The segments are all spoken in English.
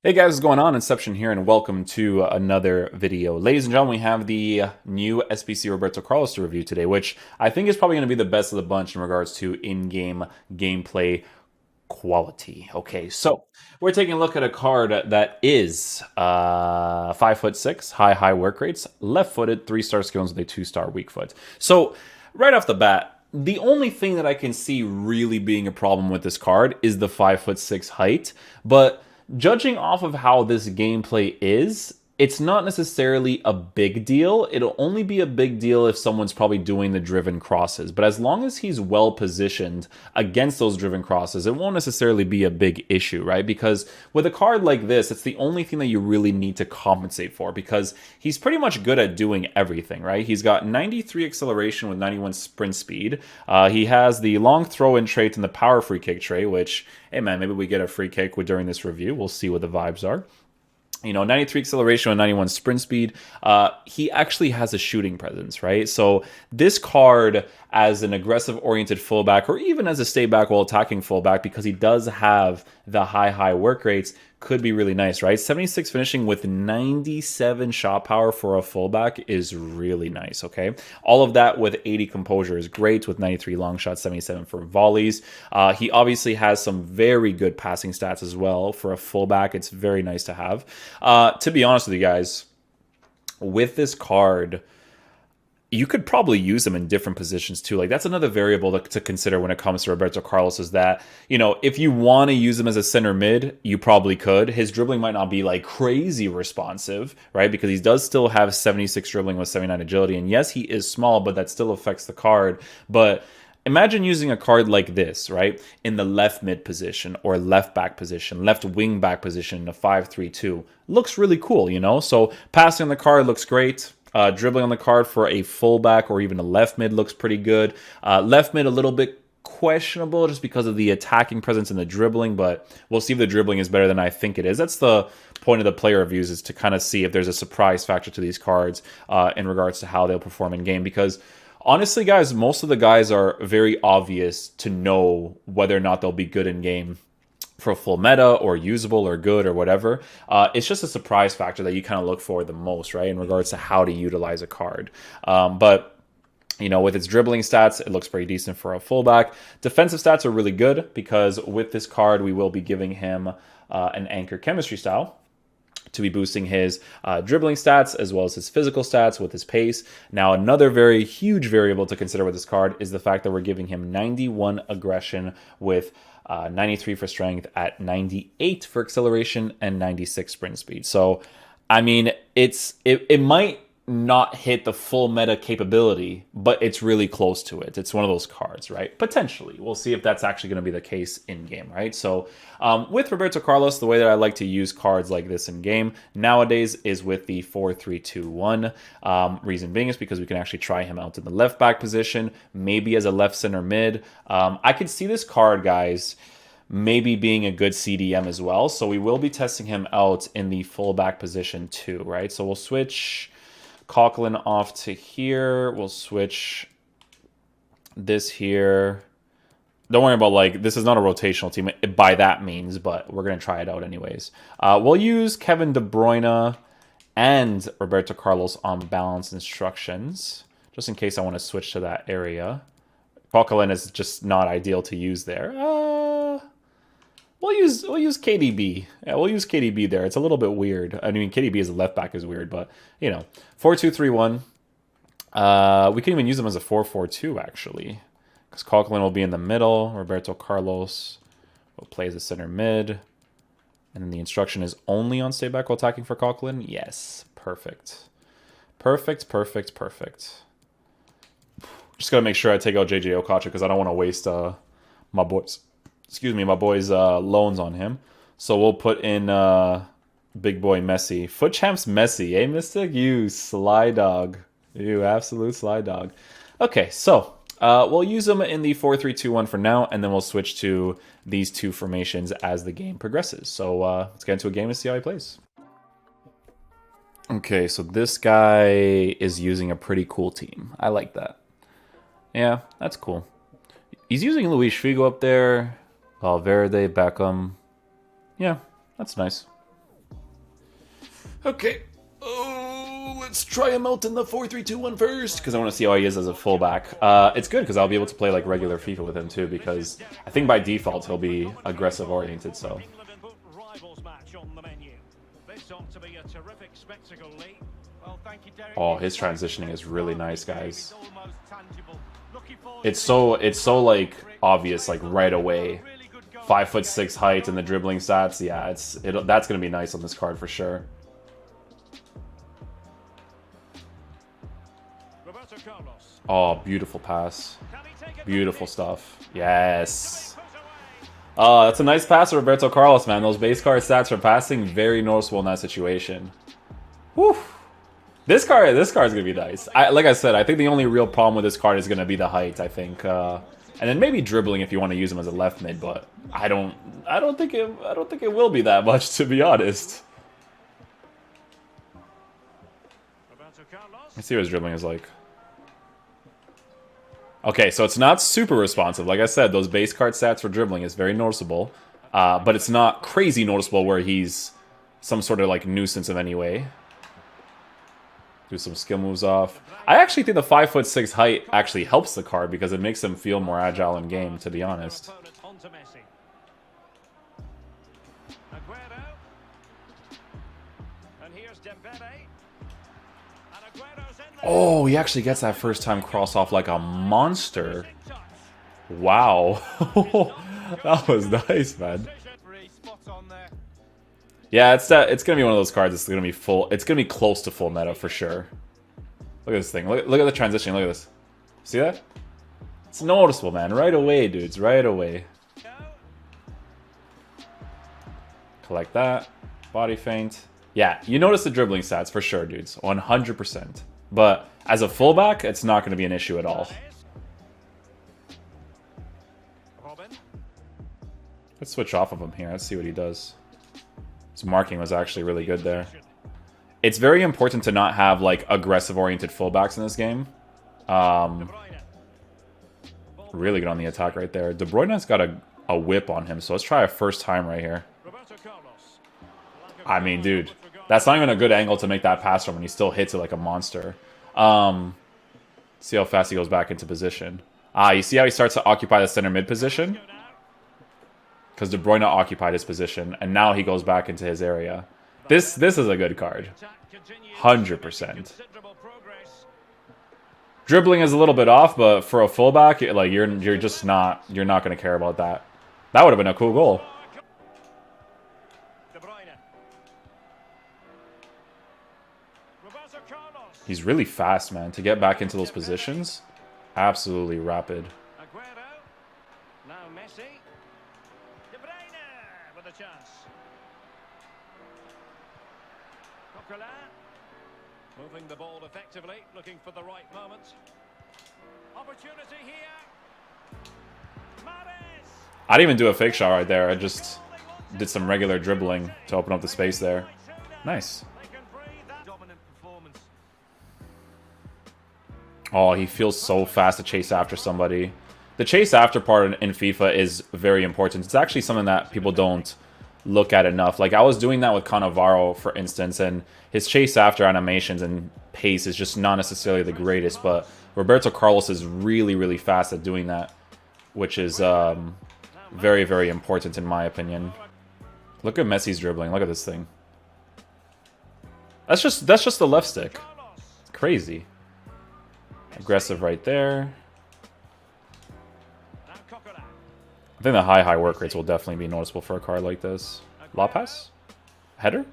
Hey guys, what's going on? Inception here, and welcome to another video. Ladies and gentlemen, we have the new SBC Roberto Carlos to review today, which I think is probably going to be the best of the bunch in regards to in-game gameplay quality. Okay, so we're taking a look at a card that is 5'6", high work rates, left-footed, 3-star skills with a 2-star weak foot. So right off the bat, the only thing that I can see really being a problem with this card is the 5'6" height, but judging off of how this gameplay is, it's not necessarily a big deal. It'll only be a big deal if someone's probably doing the driven crosses. But as long as he's well positioned against those driven crosses, it won't necessarily be a big issue, right? Because with a card like this, it's the only thing that you really need to compensate for because he's pretty much good at doing everything, right? He's got 93 acceleration with 91 sprint speed. He has the long throw-in trait and the power free kick trait, which, hey man, maybe we get a free kick during this review. We'll see what the vibes are. 93 acceleration and 91 sprint speed. He actually has a shooting presence, right? So this card, as an aggressive-oriented fullback, or even as a stay back while attacking fullback, because he does have the high work rates, could be really nice, right? 76 finishing with 97 shot power for a fullback is really nice, okay? All of that with 80 composure is great, with 93 long shots, 77 for volleys. He obviously has some very good passing stats as well. For a fullback, it's very nice to have. To be honest with you guys, with this card, you could probably use him in different positions too. Like, that's another variable to consider when it comes to Roberto Carlos, is that, if you want to use him as a center mid, you probably could. His dribbling might not be like crazy responsive, right? Because he does still have 76 dribbling with 79 agility. And yes, he is small, but that still affects the card. But imagine using a card like this, right, in the left mid position or left back position, left wing back position in a 5-3-2. Looks really cool, So passing the card looks great. Dribbling on the card for a fullback or even a left mid looks pretty good. Left mid a little bit questionable just because of the attacking presence and the dribbling, but we'll see if the dribbling is better than I think it is. That's the point of the player reviews, is to kind of see if there's a surprise factor to these cards in regards to how they'll perform in game, because honestly, guys, most of the guys are very obvious to know whether or not they'll be good in game for a full meta or usable or good or whatever. It's just a surprise factor that you kind of look for the most, right, in regards to how to utilize a card. But with its dribbling stats, it looks pretty decent for a fullback. Defensive stats are really good because with this card, we will be giving him an anchor chemistry style to be boosting his dribbling stats as well as his physical stats with his pace. Now, another very huge variable to consider with this card is the fact that we're giving him 91 aggression with 93 for strength, at 98 for acceleration, and 96 sprint speed. So, I mean, it might not hit the full meta capability, but it's really close to it. It's one of those cards, right? Potentially. We'll see if that's actually going to be the case in game, right? So with Roberto Carlos, the way that I like to use cards like this in game nowadays is with the 4-3-2-1. Reason being is because we can actually try him out in the left back position, maybe as a left center mid. I could see this card, guys, maybe being a good CDM as well. So we will be testing him out in the fullback position too, right? So we'll switch Coughlin off to here. We'll switch this here. Don't worry about, this is not a rotational team by that means, but we're going to try it out anyways. We'll use Kevin De Bruyne and Roberto Carlos on balance instructions, just in case I want to switch to that area. Coughlin is just not ideal to use there. We'll use KDB. Yeah, we'll use KDB there. It's a little bit weird. I mean, KDB as a left back is weird, but 4-2-3-1. We can even use them as a 4-4-2 actually, because Coughlin will be in the middle. Roberto Carlos will play as a center mid, and then the instruction is only on stay back while attacking for Coughlin. Yes, perfect. Just gotta make sure I take out JJ Okocha because I don't want to waste my boys. My boy's loans on him. So we'll put in big boy Messi. Foot champs Messi, eh, Mystic? You sly dog. You absolute sly dog. Okay, so we'll use them in the 4-3-2-1 for now, and then we'll switch to these two formations as the game progresses. So let's get into a game and see how he plays. Okay, so this guy is using a pretty cool team. I like that. Yeah, that's cool. He's using Luis Figo up there. Valverde, Beckham. Yeah, that's nice. Okay. Oh, let's try him out in the 4-3-2-1 first, because I want to see how he is as a fullback. It's good because I'll be able to play like regular FIFA with him too, because I think by default he'll be aggressive oriented. So. Oh, his transitioning is really nice, guys. It's so like obvious, like right away. 5'6" height and the dribbling stats. Yeah, that's gonna be nice on this card for sure. Oh, beautiful pass. Beautiful stuff. Yes. Oh, that's a nice pass, Roberto Carlos, man. Those base card stats for passing, very noticeable in that situation. Whew. This card is gonna be nice. Like I said, I think the only real problem with this card is gonna be the height. I think, and then maybe dribbling if you want to use him as a left mid. But I don't think it will be that much, to be honest. Let's see what his dribbling is like. Okay, so it's not super responsive. Like I said, those base card stats for dribbling is very noticeable, but it's not crazy noticeable where he's some sort of like nuisance in any way. Do some skill moves off. I actually think the 5'6" height actually helps the card because it makes him feel more agile in game, to be honest. Oh, he actually gets that first time cross off like a monster. Wow. That was nice, man. Yeah, it's gonna be one of those cards. It's gonna be full. It's gonna be close to full meta for sure. Look at this thing. Look at the transition. Look at this. See that? It's noticeable, man. Right away, dudes. Right away. Collect that. Body feint. Yeah, you notice the dribbling stats for sure, dudes. 100%. But as a fullback, it's not going to be an issue at all. Let's switch off of him here. Let's see what he does. His marking was actually really good there. It's very important to not have like aggressive-oriented fullbacks in this game. Really good on the attack right there. De Bruyne's got a whip on him, so let's try a first time right here. I mean, dude, that's not even a good angle to make that pass from when he still hits it like a monster. See how fast he goes back into position. You see how he starts to occupy the center mid position? Because De Bruyne occupied his position, and now he goes back into his area. This is a good card. 100%. Dribbling is a little bit off, but for a fullback, like you're not going to care about that. That would have been a cool goal. He's really fast, man. To get back into those positions, absolutely rapid. Now Messi. De Bruyne with a chance. Coquelin moving the ball effectively, looking for the right moment. Opportunity here. Mahrez. I didn't even do a fake shot right there. I just did some regular dribbling to open up the space there. Nice. Oh, he feels so fast to chase after somebody. The chase after part in FIFA is very important. It's actually something that people don't look at enough. Like I was doing that with Cannavaro, for instance, and his chase after animations and pace is just not necessarily the greatest, but Roberto Carlos is really, really fast at doing that, which is very, very important in my opinion. Look at Messi's dribbling. Look at this thing. That's just the left stick. It's crazy. Aggressive right there. I think the high work rates will definitely be noticeable for a card like this. La pass? Header?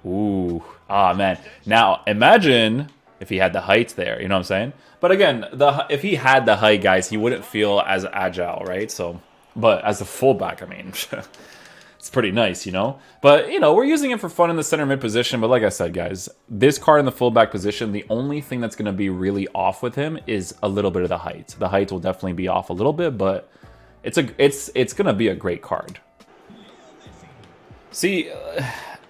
Ooh. Ah, man. Now, imagine if he had the height there. You know what I'm saying? But again, if he had the height, guys, he wouldn't feel as agile, right? So, but as a fullback, I mean, it's pretty nice, you know? But, you know, we're using it for fun in the center mid position. But like I said, guys, this card in the fullback position, the only thing that's going to be really off with him is a little bit of the height. The height will definitely be off a little bit, but it's going to be a great card. See,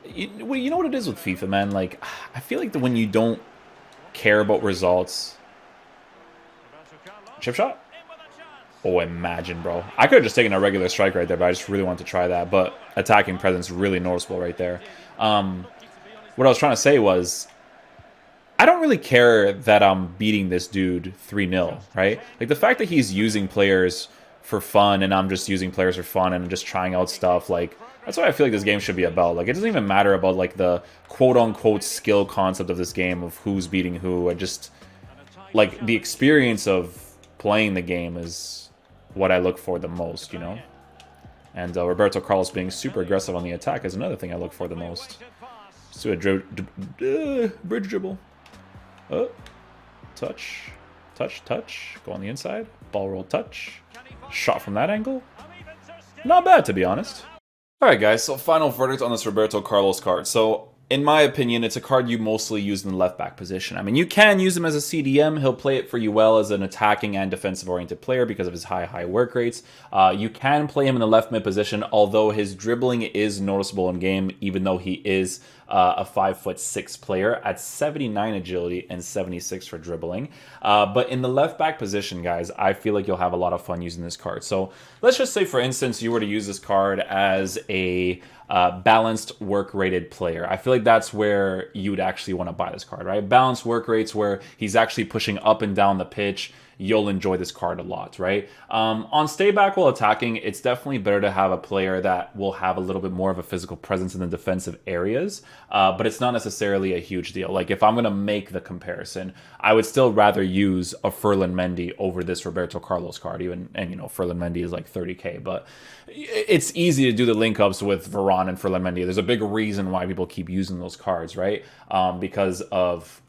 you know what it is with FIFA, man? Like, I feel like when you don't care about results... Chip shot? Oh, imagine, bro. I could have just taken a regular strike right there, but I just really wanted to try that. But attacking presence really noticeable right there. what I was trying to say was, I don't really care that I'm beating this dude 3-0, right? Like the fact that he's using players for fun and I'm just using players for fun and just trying out stuff, like that's what I feel like this game should be about. Like it doesn't even matter about like the quote unquote skill concept of this game of who's beating who. I just like the experience of playing the game is what I look for the most, you know? And Roberto Carlos being super aggressive on the attack is another thing I look for the most. Let's do a bridge dribble. Oh, touch, touch, touch. Go on the inside. Ball roll, touch. Shot from that angle. Not bad, to be honest. Alright guys, so final verdict on this Roberto Carlos card. So, in my opinion, it's a card you mostly use in the left back position. I mean, you can use him as a CDM. He'll play it for you well as an attacking and defensive-oriented player because of his high work rates. You can play him in the left mid position, although his dribbling is noticeable in game, even though he is a 5'6" player at 79 agility and 76 for dribbling. But in the left back position, guys, I feel like you'll have a lot of fun using this card. So let's just say, for instance, you were to use this card as a balanced work rated player. I feel like that's where you would actually want to buy this card, right? Balanced work rates where he's actually pushing up and down the pitch. You'll enjoy this card a lot, right? On stay back while attacking, it's definitely better to have a player that will have a little bit more of a physical presence in the defensive areas, but it's not necessarily a huge deal. Like if I'm going to make the comparison, I would still rather use a Ferland Mendy over this Roberto Carlos card, even, and you know, Ferland Mendy is like 30K, but it's easy to do the link ups with Varane and Ferland Mendy. There's a big reason why people keep using those cards, right? Because of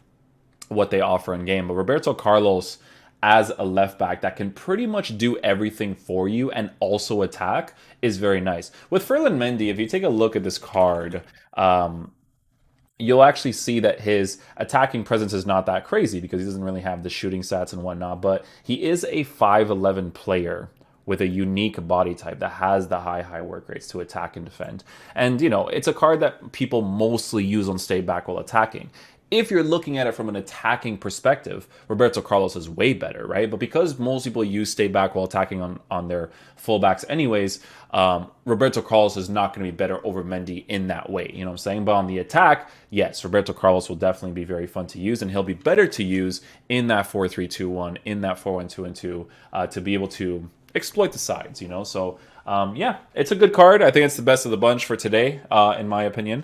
what they offer in game. But Roberto Carlos as a left back that can pretty much do everything for you and also attack is very nice. With Ferland Mendy, if you take a look at this card, you'll actually see that his attacking presence is not that crazy because he doesn't really have the shooting stats and whatnot, but he is a 5'11 player with a unique body type that has the high work rates to attack and defend. And, you know, it's a card that people mostly use on stay back while attacking. If you're looking at it from an attacking perspective, Roberto Carlos is way better, right? But because most people use stay back while attacking on their fullbacks anyways, Roberto Carlos is not going to be better over Mendy in that way, you know what I'm saying? But on the attack, yes, Roberto Carlos will definitely be very fun to use, and he'll be better to use in that 4-3-2-1, in that 4-1-2-2, to be able to exploit the sides, you know? So, yeah, it's a good card. I think it's the best of the bunch for today, in my opinion.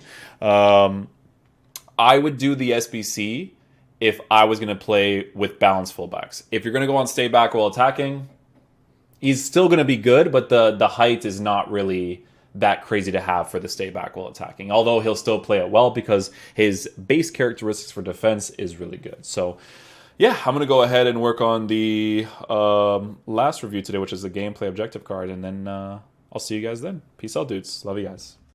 I would do the SBC if I was going to play with balanced fullbacks. If you're going to go on stay back while attacking, he's still going to be good, but the height is not really that crazy to have for the stay back while attacking. Although he'll still play it well because his base characteristics for defense is really good. So, yeah, I'm going to go ahead and work on the last review today, which is the gameplay objective card, and then I'll see you guys then. Peace out, dudes. Love you guys.